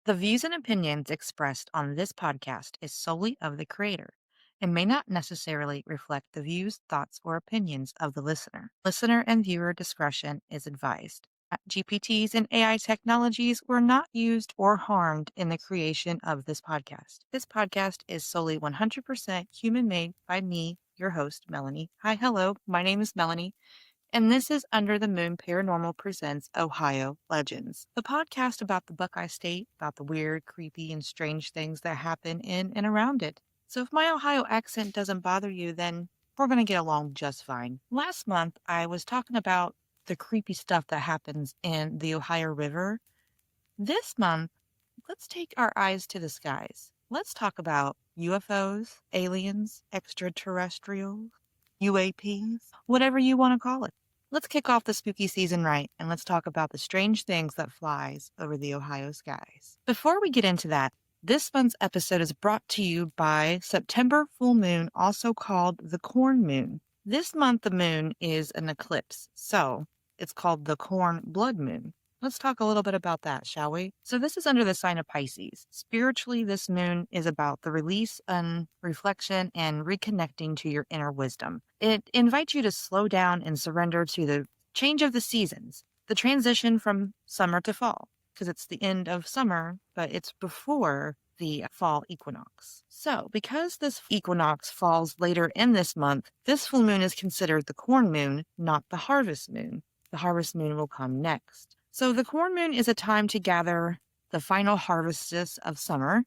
The views and opinions expressed on this podcast is solely of the creator and may not necessarily reflect the views, thoughts, or opinions of the listener. Listener and viewer discretion is advised. GPTs and AI technologies were not used or harmed in the creation of this podcast. This podcast is solely 100% human made by me, your host, Melanie. Hi, hello. My name is Melanie. And this is Under the Moon Paranormal Presents Ohio Legends, the podcast about the Buckeye State, about the weird, creepy, and strange things that happen in and around it. So if my Ohio accent doesn't bother you, then we're going to get along just fine. Last month, I was talking about the creepy stuff that happens in the Ohio River. This month, let's take our eyes to the skies. Let's talk about UFOs, aliens, extraterrestrials, UAPs, whatever you want to call it. Let's kick off the spooky season right, and let's talk about the strange things that flies over the Ohio skies. Before we get into that, this month's episode is brought to you by September full moon, also called the corn moon. This month, the moon is an eclipse, so it's called the corn blood moon. Let's talk a little bit about that, shall we? So this is under the sign of Pisces. Spiritually, this moon is about the release and reflection and reconnecting to your inner wisdom. It invites you to slow down and surrender to the change of the seasons, the transition from summer to fall, because it's the end of summer, but it's before the fall equinox. So because this equinox falls later in this month, this full moon is considered the corn moon, not the harvest moon. The harvest moon will come next. So the corn moon is a time to gather the final harvests of summer,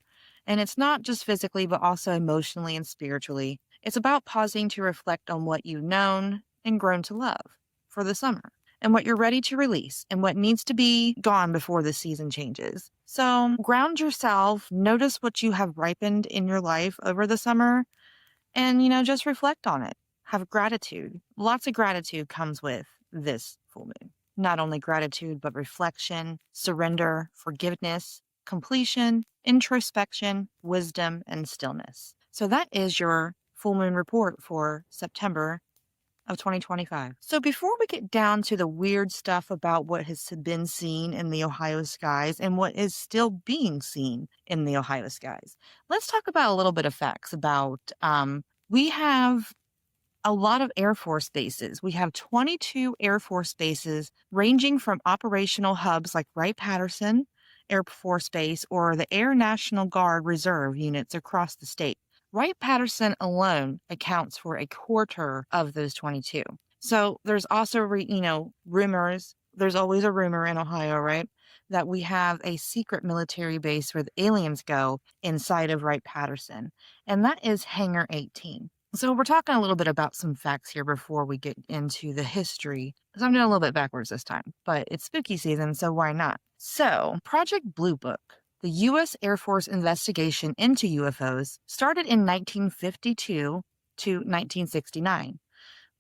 and it's not just physically, but also emotionally and spiritually. It's about pausing to reflect on what you've known and grown to love for the summer, and what you're ready to release, and what needs to be gone before the season changes. So ground yourself, notice what you have ripened in your life over the summer, and, just reflect on it. Have gratitude. Lots of gratitude comes with this full moon. Not only gratitude, but reflection, surrender, forgiveness, completion, introspection, wisdom, and stillness. So that is your full moon report for September of 2025. So before we get down to the weird stuff about what has been seen in the Ohio skies and what is still being seen in the Ohio skies, let's talk about a little bit of facts about, we have a lot of Air Force bases. We have 22 Air Force bases ranging from operational hubs like Wright Patterson Air Force Base or the Air National Guard Reserve units across the state. Wright Patterson alone accounts for a quarter of those 22. So there's also, rumors. There's always a rumor in Ohio, right? That we have a secret military base where the aliens go inside of Wright Patterson. And that is Hangar 18. So we're talking a little bit about some facts here before we get into the history. So I'm doing a little bit backwards this time, but it's spooky season, so why not? So Project Blue Book, the U.S. Air Force investigation into UFOs, started in 1952 to 1969,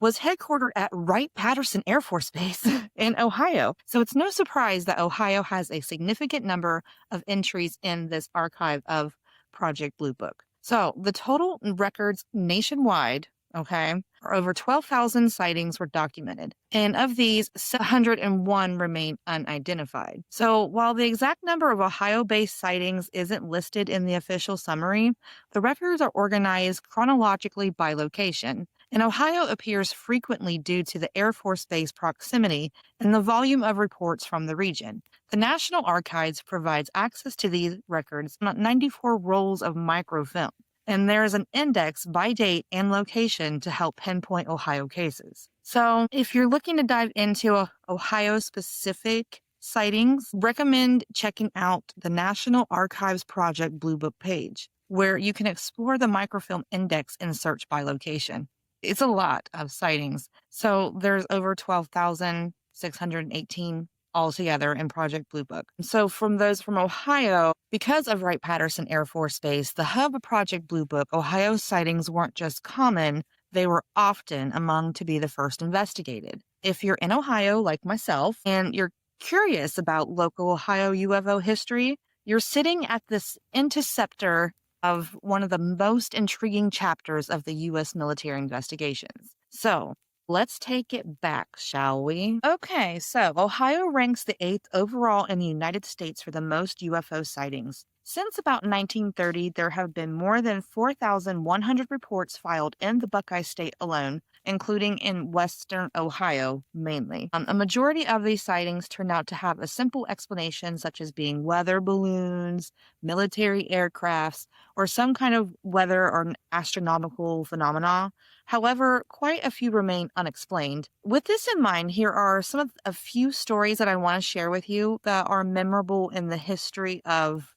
was headquartered at Wright Patterson Air Force Base in Ohio. So it's no surprise that Ohio has a significant number of entries in this archive of Project Blue Book. So the total records nationwide, are over 12,000 sightings were documented. And of these, 101 remain unidentified. So while the exact number of Ohio-based sightings isn't listed in the official summary, the records are organized chronologically by location. And Ohio appears frequently due to the Air Force Base proximity and the volume of reports from the region. The National Archives provides access to these records, 94 rolls of microfilm, and there is an index by date and location to help pinpoint Ohio cases. So if you're looking to dive into Ohio-specific sightings, recommend checking out the National Archives Project Blue Book page, where you can explore the microfilm index and search by location. It's a lot of sightings. So there's over 12,618 altogether in Project Blue Book. So from those from Ohio, because of Wright Patterson Air Force Base, the hub of Project Blue Book, Ohio sightings weren't just common, they were often among to be the first investigated. If you're in Ohio, like myself, and you're curious about local Ohio UFO history, you're sitting at this interceptor of one of the most intriguing chapters of the U.S. military investigations. So Let's take it back, shall we? Okay, so Ohio ranks the eighth overall in the United States for the most UFO sightings. Since about 1930, there have been more than 4,100 reports filed in the Buckeye State alone, including in western Ohio mainly. A majority of these sightings turn out to have a simple explanation, such as being weather balloons, military aircrafts, or some kind of weather or astronomical phenomena. However, quite a few remain unexplained. With this in mind, here are a few stories that I want to share with you that are memorable in the history of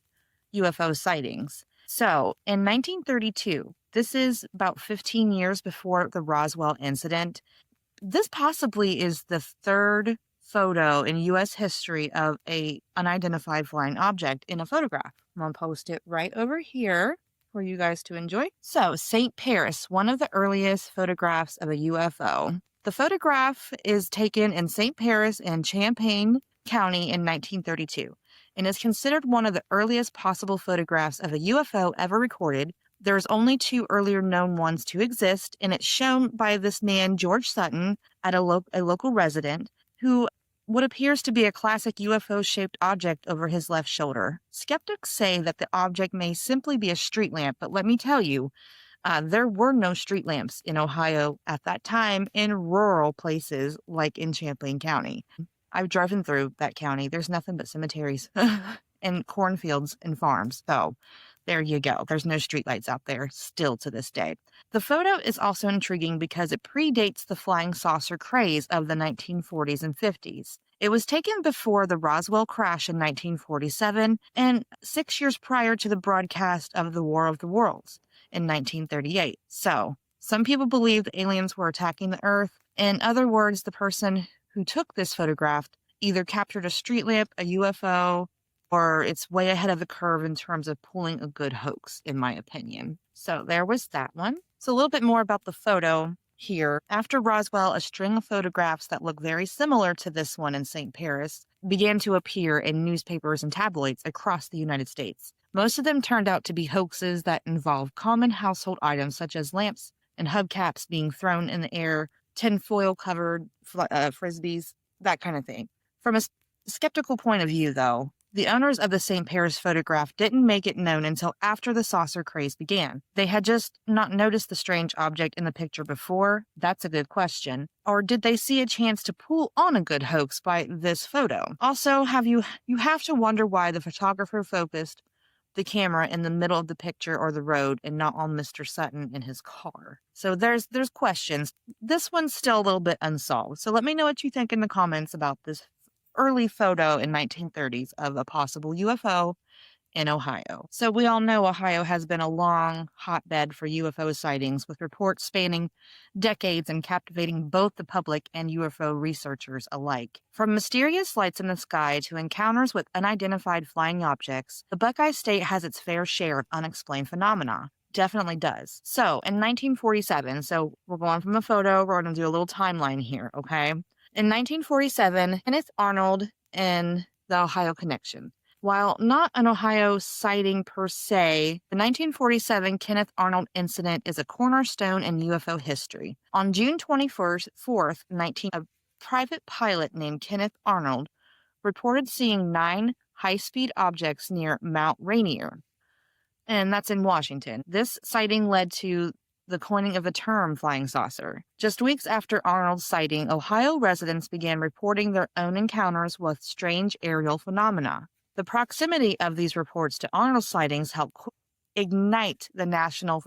UFO sightings. So, in 1932, this is about 15 years before the Roswell incident, this possibly is the third photo in U.S. history of a unidentified flying object in a photograph. I'm going to post it right over here for you guys to enjoy. So, St. Paris, one of the earliest photographs of a UFO. The photograph is taken in St. Paris in Champaign County in 1932 and is considered one of the earliest possible photographs of a UFO ever recorded. There's only two earlier known ones to exist, and it's shown by this man, George Sutton, at a local resident, who what appears to be a classic UFO-shaped object over his left shoulder. Skeptics say that the object may simply be a street lamp, but let me tell you, there were no street lamps in Ohio at that time in rural places like in Champaign County. I've driven through that county. There's nothing but cemeteries and cornfields and farms. So there you go. There's no streetlights out there still to this day. The photo is also intriguing because it predates the flying saucer craze of the 1940s and 50s. It was taken before the Roswell crash in 1947 and 6 years prior to the broadcast of the War of the Worlds in 1938. So some people believe the aliens were attacking the Earth. In other words, the person who took this photograph either captured a street lamp, a UFO, or it's way ahead of the curve in terms of pulling a good hoax, in my opinion. So there was that one. So a little bit more about the photo here. After Roswell, a string of photographs that look very similar to this one in St. Paris began to appear in newspapers and tabloids across the United States. Most of them turned out to be hoaxes that involved common household items such as lamps and hubcaps being thrown in the air, tinfoil covered frisbees, that kind of thing. From a skeptical point of view, though, the owners of the St. Paris photograph didn't make it known until after the saucer craze began. They had just not noticed the strange object in the picture before. That's a good question. Or did they see a chance to pull on a good hoax by this photo? Also, you have to wonder why the photographer focused the camera in the middle of the picture or the road and not on Mr. Sutton in his car. So there's questions. This one's still a little bit unsolved. So let me know what you think in the comments about this early photo in 1930s of a possible UFO in Ohio. So we all know Ohio has been a long hotbed for UFO sightings, with reports spanning decades and captivating both the public and UFO researchers alike. From mysterious lights in the sky to encounters with unidentified flying objects, the Buckeye State has its fair share of unexplained phenomena. Definitely does. So in 1947, so we're going from a photo, we're going to do a little timeline here, okay? In 1947, Kenneth Arnold and the Ohio Connection. While not an Ohio sighting per se, the 1947 Kenneth Arnold incident is a cornerstone in UFO history. On June 4th, a private pilot named Kenneth Arnold reported seeing 9 high-speed objects near Mount Rainier, and that's in Washington. This sighting led to the coining of the term flying saucer. Just weeks after Arnold's sighting, Ohio residents began reporting their own encounters with strange aerial phenomena. The proximity of these reports to Arnold sightings helped ignite the national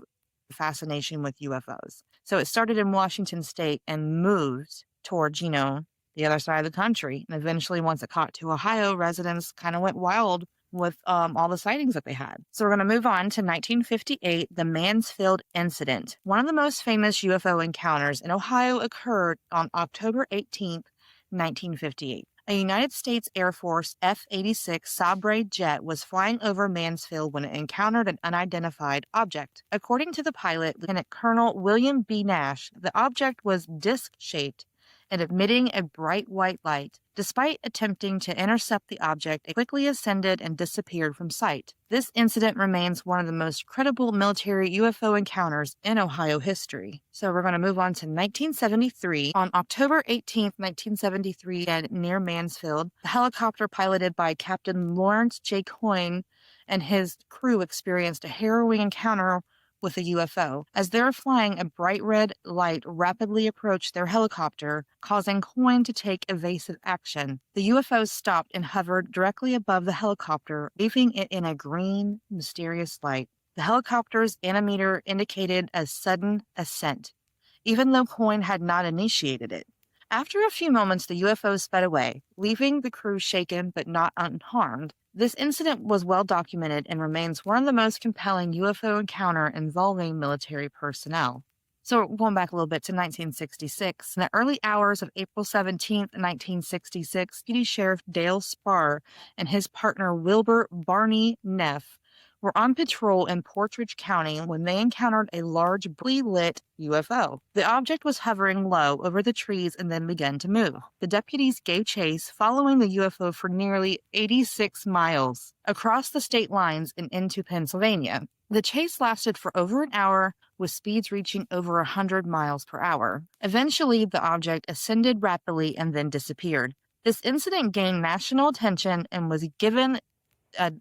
fascination with UFOs. So it started in Washington state and moved towards, the other side of the country. And eventually, once it caught to Ohio, residents kind of went wild with all the sightings that they had. So we're going to move on to 1958, the Mansfield Incident. One of the most famous UFO encounters in Ohio occurred on October 18th, 1958. A United States Air Force F-86 Sabre jet was flying over Mansfield when it encountered an unidentified object. According to the pilot, Lieutenant Colonel William B. Nash, the object was disc-shaped and emitting a bright white light. Despite attempting to intercept the object, it quickly ascended and disappeared from sight. This incident remains one of the most credible military UFO encounters in Ohio history. So we're going to move on to 1973. On October 18th, 1973, near Mansfield, the helicopter piloted by Captain Lawrence J. Coyne and his crew experienced a harrowing encounter with a UFO. As they were flying, a bright red light rapidly approached their helicopter, causing Coyne to take evasive action. The UFO stopped and hovered directly above the helicopter, leaving it in a green, mysterious light. The helicopter's altimeter indicated a sudden ascent, even though Coyne had not initiated it. After a few moments, the UFO sped away, leaving the crew shaken but not unharmed. This incident was well documented and remains one of the most compelling UFO encounter involving military personnel. So going back a little bit to 1966, in the early hours of April 17th, 1966, Deputy Sheriff Dale Spar and his partner Wilbur Barney Neff were on patrol in Portridge County when they encountered a large, brightly lit UFO. The object was hovering low over the trees and then began to move. The deputies gave chase, following the UFO for nearly 86 miles across the state lines and into Pennsylvania. The chase lasted for over an hour, with speeds reaching over 100 miles per hour. Eventually, the object ascended rapidly and then disappeared. This incident gained national attention and was given a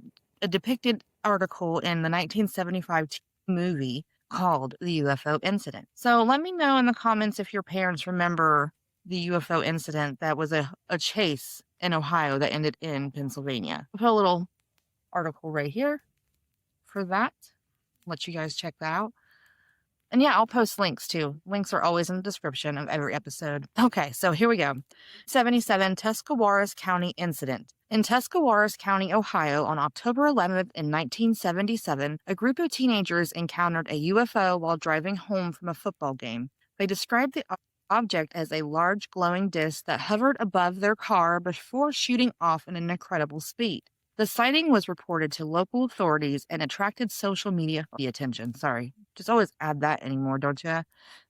depicted article in the 1975 movie called The UFO Incident. So let me know in the comments if your parents remember the UFO incident that was a chase in Ohio that ended in Pennsylvania. I'll put a little article right here for that. Let you guys check that out. And yeah, I'll post links too. Links are always in the description of every episode. Okay, so here we go. 77 Tuscarawas County Incident. In Tuscarawas County, Ohio, on October 11th in 1977, a group of teenagers encountered a UFO while driving home from a football game. They described the object as a large glowing disc that hovered above their car before shooting off at an incredible speed. The sighting was reported to local authorities and attracted social media attention. Sorry, just always add that anymore, don't you?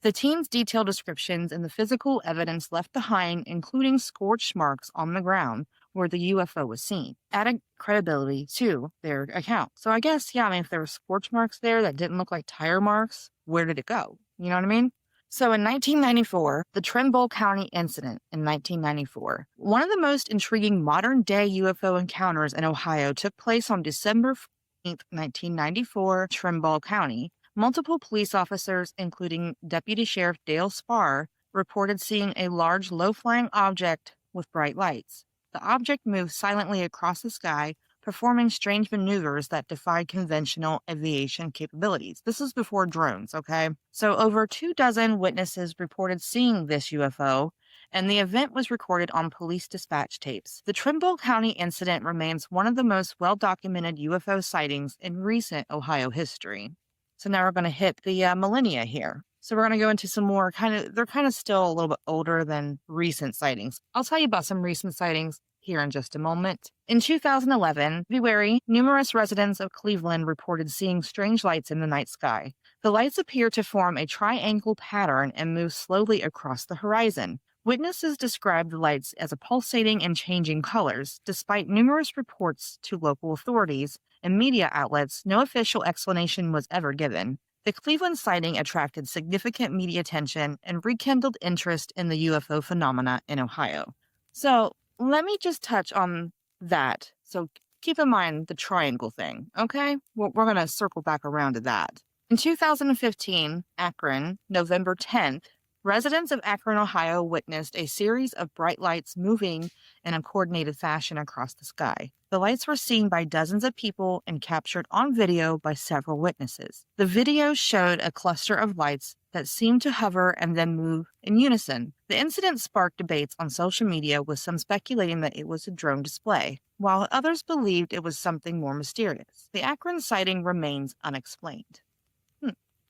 The teens' detailed descriptions and the physical evidence left behind, including scorched marks on the ground where the UFO was seen, added credibility to their account. So I guess, yeah, I mean, if there were scorch marks there that didn't look like tire marks, where did it go? You know what I mean? So in 1994, the Trimble County Incident in 1994. One of the most intriguing modern-day UFO encounters in Ohio took place on December 14th, 1994, Trimble County. Multiple police officers, including Deputy Sheriff Dale Spar, reported seeing a large, low-flying object with bright lights. The object moved silently across the sky, performing strange maneuvers that defied conventional aviation capabilities. This is before drones, okay? So over 24 witnesses reported seeing this UFO, and the event was recorded on police dispatch tapes. The Trimble County incident remains one of the most well-documented UFO sightings in recent Ohio history. So now we're going to hit the millennia here. So we're going to go into some more they're kind of still a little bit older than recent sightings. I'll tell you about some recent sightings here in just a moment. In 2011, February, numerous residents of Cleveland reported seeing strange lights in the night sky. The lights appear to form a triangle pattern and move slowly across the horizon. Witnesses described the lights as pulsating and changing colors. Despite numerous reports to local authorities and media outlets, no official explanation was ever given. The Cleveland sighting attracted significant media attention and rekindled interest in the UFO phenomena in Ohio. So, let me just touch on that. So keep in mind the triangle thing, okay? We're going to circle back around to that. In 2015, Akron, November 10th, residents of Akron, Ohio witnessed a series of bright lights moving in a coordinated fashion across the sky. The lights were seen by dozens of people and captured on video by several witnesses. The video showed a cluster of lights that seemed to hover and then move in unison. The incident sparked debates on social media, with some speculating that it was a drone display, while others believed it was something more mysterious. The Akron sighting remains unexplained.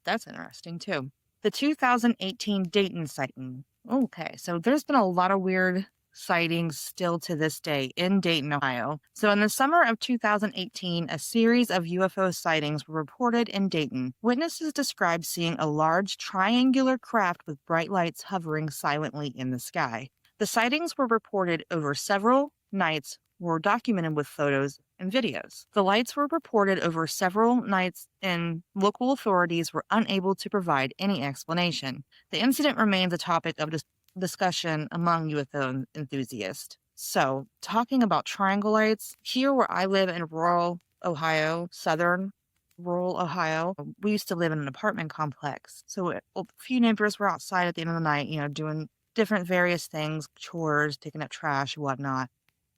That's interesting too. The 2018 Dayton sighting. Okay, so there's been a lot of weird sightings still to this day in Dayton, Ohio. So in the summer of 2018, a series of UFO sightings were reported in Dayton. Witnesses described seeing a large triangular craft with bright lights hovering silently in the sky. The sightings were reported over several nights, were documented with photos and videos. The lights were reported over several nights, and local authorities were unable to provide any explanation. The incident remains a topic of discussion among UFO enthusiasts. So, talking about triangle lights, here where I live in rural Ohio, southern rural Ohio, we used to live in an apartment complex. So, a few neighbors were outside at the end of the night, doing different various things, chores, taking up trash, whatnot.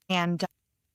And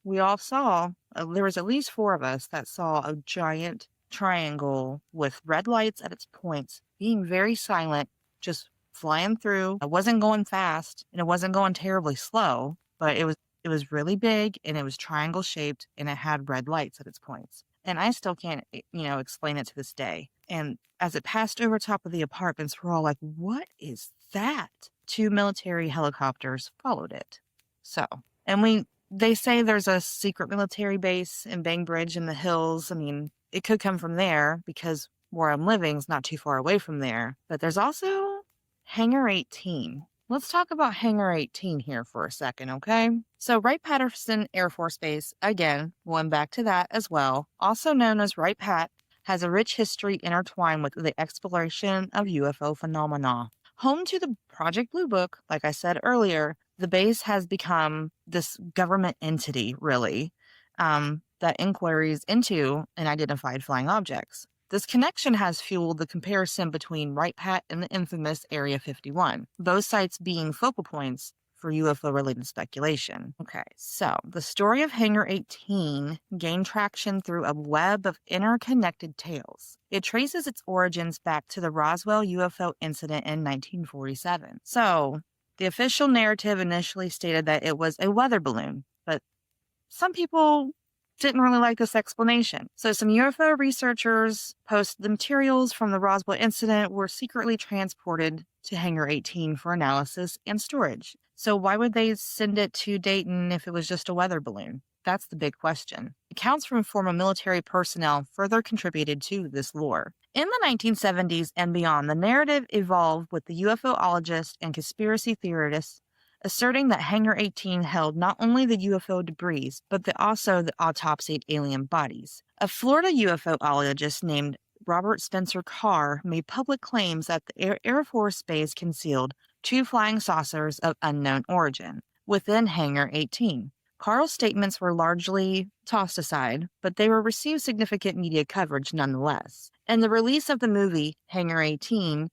we all saw, there was at least 4 of us that saw a giant triangle with red lights at its points, being very silent, just flying through. It wasn't going fast and it wasn't going terribly slow, but it was really big and it was triangle shaped and it had red lights at its points. And I still can't, explain it to this day. And as it passed over top of the apartments, we're all like, what is that? 2 military helicopters followed it. So, and they say there's a secret military base in Bainbridge in the hills. I mean, it could come from there because where I'm living is not too far away from there. But there's also Hangar 18. Let's talk about Hangar 18 here for a second, okay? So Wright Patterson Air Force Base, again, going back to that as well, also known as Wright Pat, has a rich history intertwined with the exploration of UFO phenomena. Home to the Project Blue Book, like I said earlier, the base has become this government entity, really, that inquiries into unidentified flying objects. This connection has fueled the comparison between Wright Pat and the infamous Area 51, both sites being focal points for UFO-related speculation. Okay, so the story of Hangar 18 gained traction through a web of interconnected tales. It traces its origins back to the Roswell UFO incident in 1947. So, the official narrative initially stated that it was a weather balloon, but some people didn't really like this explanation. So some UFO researchers posted the materials from the Roswell incident were secretly transported to Hangar 18 for analysis and storage. So why would they send it to Dayton if it was just a weather balloon? That's the big question. Accounts from former military personnel further contributed to this lore. In the 1970s and beyond, the narrative evolved with the UFOologists and conspiracy theorists asserting that Hangar 18 held not only the UFO debris, but also the autopsied alien bodies. A Florida UFOologist named Robert Spencer Carr made public claims that the Air Force Base concealed 2 flying saucers of unknown origin within Hangar 18. Carl's statements were largely tossed aside, but they were received significant media coverage nonetheless. And the release of the movie Hangar 18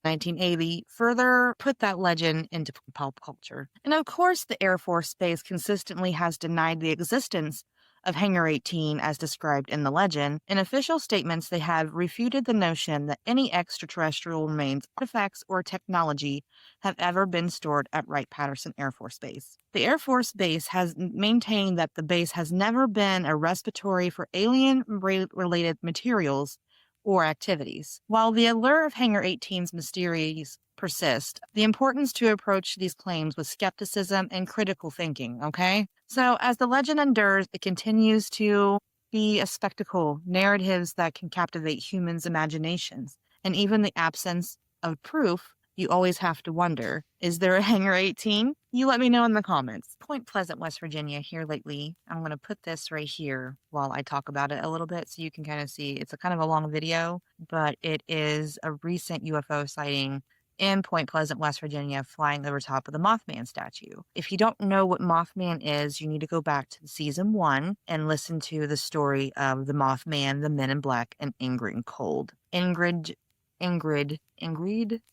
1980 further put that legend into pop culture. And of course, the Air Force Base consistently has denied the existence of Hangar 18 as described in the legend. In official statements, they have refuted the notion that any extraterrestrial remains, artifacts, or technology have ever been stored at Wright-Patterson Air Force Base. The Air Force Base has maintained that the base has never been a repository for alien-related materials or activities. While the allure of Hangar 18's mysteries persist, the importance to approach these claims with skepticism and critical thinking, okay? So as the legend endures, it continues to be a spectacle, narratives that can captivate humans' imaginations. And even the absence of proof, you always have to wonder, is there a Hangar 18? You let me know in the comments. Point Pleasant, West Virginia here lately. I'm going to put this right here while I talk about it a little bit so you can kind of see. It's a kind of a long video, but it is a recent UFO sighting in Point Pleasant, West Virginia, flying over top of the Mothman statue. If you don't know what Mothman is, you need to go back to season 1 and listen to the story of the Mothman, the Men in Black, and Ingrid Cold. Ingrid.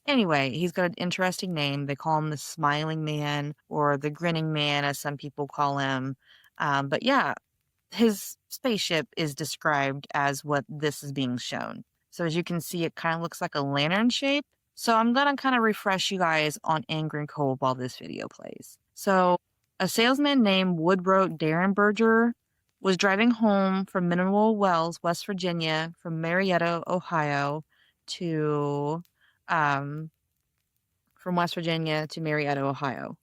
Anyway, he's got an interesting name. They call him the Smiling Man or the Grinning Man, as some people call him. But yeah, his spaceship is described as what this is being shown. So as you can see, it kind of looks like a lantern shape. So I'm going to kind of refresh you guys on Ingrid Cold while this video plays. So a salesman named Woodrow Derenberger was driving home from Mineral Wells, West Virginia, from Marietta, Ohio, from West Virginia to Marietta, Ohio.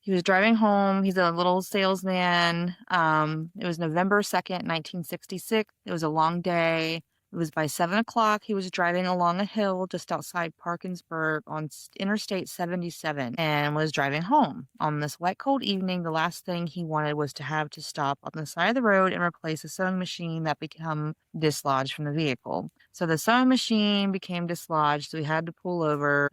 He was driving home. He's a little salesman. It was November 2nd, 1966. It was a long day. It was by 7 o'clock. He was driving along a hill just outside Parkinsburg on Interstate 77 and was driving home. On this wet, cold evening, the last thing he wanted was to have to stop on the side of the road and replace a sewing machine that became dislodged from the vehicle. So the sewing machine became dislodged, so he had to pull over.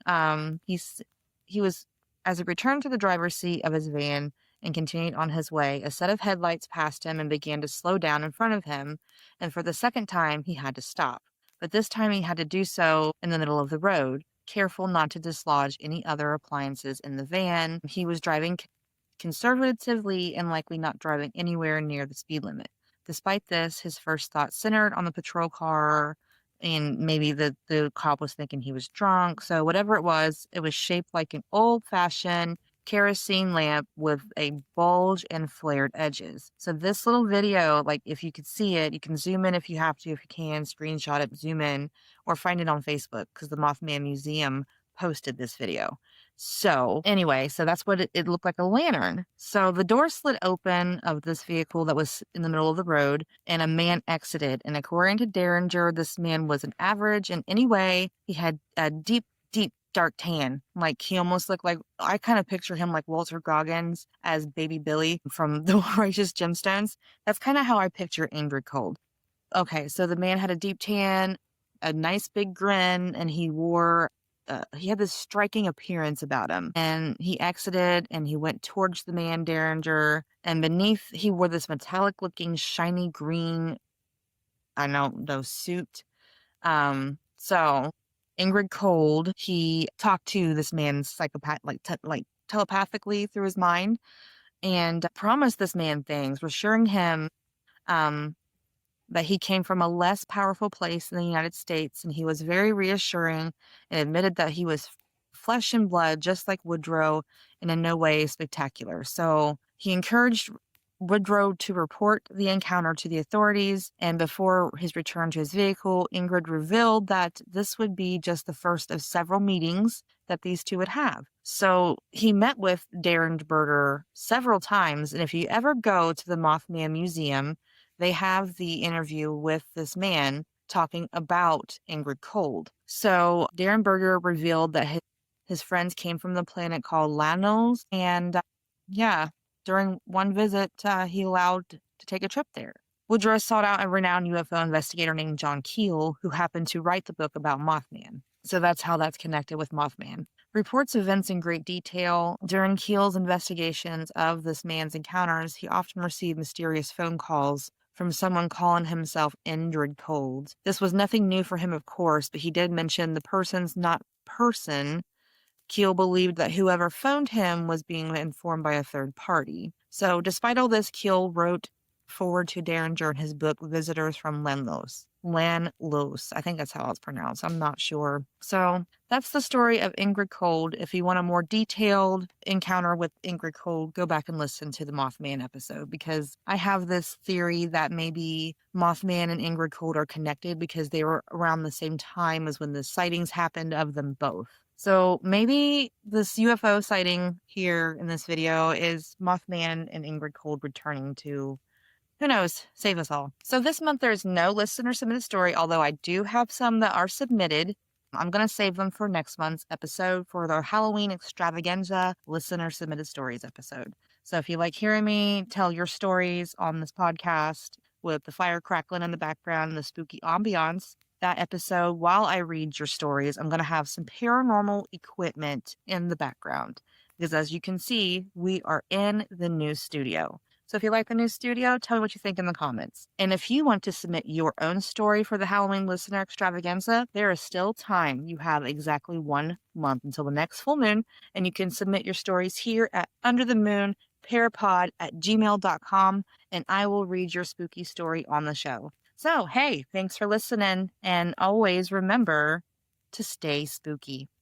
He was as he returned to the driver's seat of his van and continued on his way, a set of headlights passed him and began to slow down in front of him, and for the second time he had to stop. But this time he had to do so in the middle of the road, careful not to dislodge any other appliances in the van. He was driving conservatively and likely not driving anywhere near the speed limit. Despite this, his first thought centered on the patrol car, and maybe the cop was thinking he was drunk. So whatever it was shaped like an old-fashioned kerosene lamp with a bulge and flared edges. So this little video, like if you could see it, you can zoom in if you have to, if you can, screenshot it, zoom in, or find it on Facebook because the Mothman Museum posted this video. So anyway, so that's what it looked like, a lantern. So the door slid open of this vehicle that was in the middle of the road and a man exited. And according to Derringer, this man was an average in any way. He had a deep, dark tan. Like he almost looked like, I kind of picture him like Walter Goggins as Baby Billy from The Righteous Gemstones. That's kind of how I picture Ingrid Cold. Okay, so the man had a deep tan, a nice big grin, and he had this striking appearance about him. And he exited and he went towards the man, Derringer. And beneath, he wore this metallic looking, shiny green, I don't know, suit. So Ingrid Cold, he talked to this man's psychopath, like telepathically through his mind, and promised this man things, assuring him that he came from a less powerful place in the United States, and he was very reassuring and admitted that he was flesh and blood, just like Woodrow, and in no way spectacular. So he encouraged Woodrow to report the encounter to the authorities, and before his return to his vehicle, Ingrid revealed that this would be just the first of several meetings that these two would have. So he met with Derringer several times, and if you ever go to the Mothman Museum, they have the interview with this man talking about Ingrid Cold. So Derringer revealed that his friends came from the planet called Lanos, and during one visit, he allowed to take a trip there. Woodrow sought out a renowned UFO investigator named John Keel, who happened to write the book about Mothman. So that's how that's connected with Mothman. Reports events in great detail. During Keel's investigations of this man's encounters, he often received mysterious phone calls from someone calling himself Ingrid Cold. This was nothing new for him, of course, but he did mention the person's not person. Keel believed that whoever phoned him was being informed by a third party. So despite all this, Keel wrote forward to Derringer in his book, Visitors from Lanlos. I think that's how it's pronounced. I'm not sure. So that's the story of Ingrid Cold. If you want a more detailed encounter with Ingrid Cold, go back and listen to the Mothman episode, because I have this theory that maybe Mothman and Ingrid Cold are connected because they were around the same time as when the sightings happened of them both. So maybe this UFO sighting here in this video is Mothman and Ingrid Cold returning to, who knows, save us all. So this month there's no listener submitted story, although I do have some that are submitted. I'm going to save them for next month's episode for the Halloween extravaganza listener submitted stories episode. So if you like hearing me tell your stories on this podcast with the fire crackling in the background and the spooky ambiance, that episode, while I read your stories, I'm going to have some paranormal equipment in the background, because as you can see, we are in the new studio. So if you like the new studio, tell me what you think in the comments. And if you want to submit your own story for the Halloween listener extravaganza, there is still time. You have exactly 1 month until the next full moon, and you can submit your stories here at underthemoonparapod@gmail.com, and I will read your spooky story on the show. So, hey, thanks for listening, and always remember to stay spooky.